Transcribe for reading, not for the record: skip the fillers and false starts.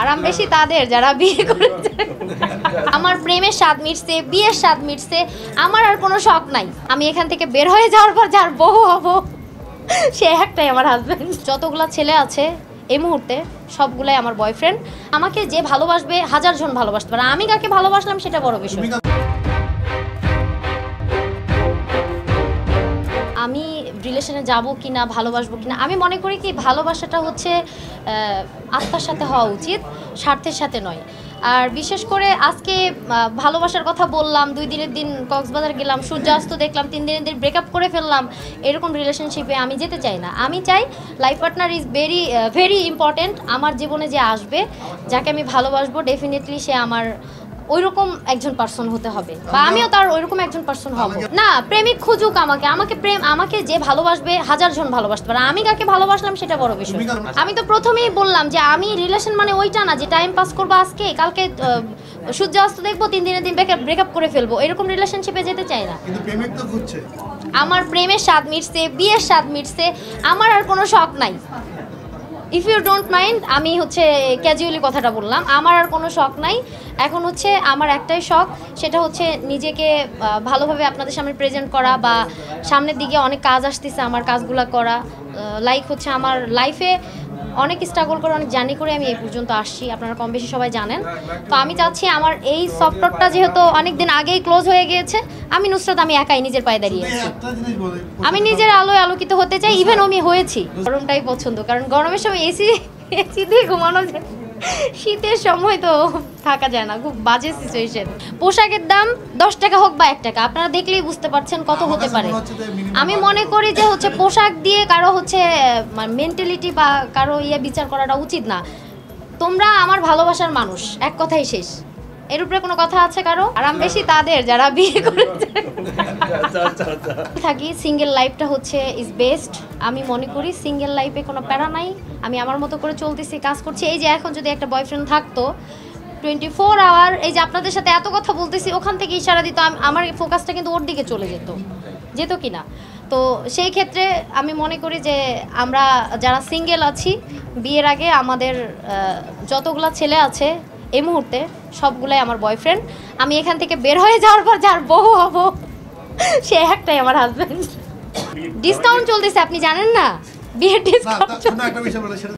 আরাম বেশি তাদের যারা বিয়ে করেছে। আমার প্রেমের স্বাদ মিটছে, বিয়ের স্বাদ মিটছে, আমার আর কোনো শখ নাই। আমি এখান থেকে বের হয়ে যাওয়ার পর যার বউ হব সে একটাই আমার হাজবেন্ড। যতগুলা ছেলে আছে এই মুহূর্তে সবগুলাই আমার বয়ফ্রেন্ড। আমাকে যে ভালোবাসবে হাজার জন ভালোবাসতে পারে, আমি কাকে ভালোবাসলাম সেটা বড় বিষয়। আমি রিলেশনে যাব কিনা, ভালোবাসবো কিনা, আমি মনে করি কি ভালোবাসাটা হচ্ছে আত্মার সাথে হওয়া উচিত, স্বার্থের সাথে নয়। আর বিশেষ করে আজকে ভালোবাসার কথা বললাম, 2 দিনের দিন কক্সবাজার গেলাম, সূর্যাস্ত দেখলাম, 3 দিনের দিন ব্রেকআপ করে ফেললাম, এরকম রিলেশনশিপে আমি যেতে চাই না। আমি চাই life partner is very important. আমার জীবনে যে আসবে, যাকে আমি ভালোবাসবো, ডেফিনেটলি সে আমার ওইরকম একজন পার্সন হতে হবে, বা আমিও তার ওইরকম একজন পার্সন হব না। প্রেমিক খুঁজুক আমাকে যে ভালোবাসবে হাজার জন ভালোবাসতে পারে, আমি কাকে ভালোবাসলাম সেটা বড় বিষয়। আমি তো প্রথমেই বললাম যে আমি রিলেশন মানে ওইটা না যে টাইম পাস করবো, আজকে কালকে সূর্যাস্ত দেখবো, 3 দিনের দিন ব্রেকআপ করে ফেলবো, এরকম রিলেশনশিপে যেতে চাই না। আমার প্রেমের স্বাদ মিটছে, বিয়ের স্বাদ মিটছে, আমার আর কোনো শখ নাই। ইফ ইউ ডোন্ট মাইন্ড, আমি হচ্ছে ক্যাজুয়ালি কথাটা বললাম, আমার আর কোনো শখ নাই। এখন হচ্ছে আমার একটাই শখ, সেটা হচ্ছে নিজেকে ভালোভাবে আপনাদের সামনে প্রেজেন্ট করা, বা সামনের দিকে অনেক কাজ আসতেছে, আমার কাজগুলো করা। লাইক হচ্ছে আমার লাইফে অনেক স্ট্রাগল করে, অনেক জার্নি করে আমি এই পর্যন্ত আসছি, আপনারা কম বেশি সবাই জানেন। তো আমি চাচ্ছি আমার এই সফটওয়্যারটা যেহেতু অনেক দিন আগেই ক্লোজ হয়ে গিয়েছে, আমি নুসরাত আমি একাই নিজের পায়ে দাঁড়িয়েছি। আমি নিজের আলোয় আলোকিত হতে চাই, ইভেন আমি হয়েছি। গরমটাই পছন্দ, কারণ গরমের সময় এসি দিয়ে ঘুমানো যায়, শীতের সময় তো থাকা যায় না, খুব বাজে সিচুয়েশন। পোশাকের দাম 10 টাকা হোক বা 1 টাকা, আপনারা দেখলেই বুঝতে পারছেন কত হতে পারে। আমি মনে করি যে হচ্ছে পোশাক দিয়ে কারো হচ্ছে মেন্টালিটি বা কারো বিচার করাটা উচিত না। তোমরা আমার ভালোবাসার মানুষ, এক কথাই শেষ। এর উপরে কোনো কথা আছে কারো? আরাম বেশি তাদের যারা বিয়ে করেছে। থাকি সিঙ্গেল লাইফটা হচ্ছে ইজ বেস্ট। আমি মনে করি সিঙ্গেল লাইফে কোনো প্যারা নাই, আমি আমার মতো করে চলতেছি, কাজ করছি। এই যে এখন যদি একটা বয়ফ্রেন্ড থাকতো 24 আওয়ার, এই যে আপনাদের সাথে এত কথা বলতেছি, ওখান থেকে ইশারা দিত, আমার ফোকাসটা কিন্তু ওর দিকে চলে যেত কিনা। তো সেই ক্ষেত্রে আমি মনে করি যে আমরা যারা সিঙ্গেল আছি, বিয়ের আগে আমাদের যতগুলা ছেলে আছে এই মুহূর্তে সবগুলাই আমার বয়ফ্রেন্ড। আমি এখান থেকে বের হয়ে যাওয়ার পর যার বউ হব সে একটাই আমার হাজবেন্ড। ডিসকাউন্ট চলতেছে, আপনি জানেন না? বিয়ের ডিসকাউন্ট।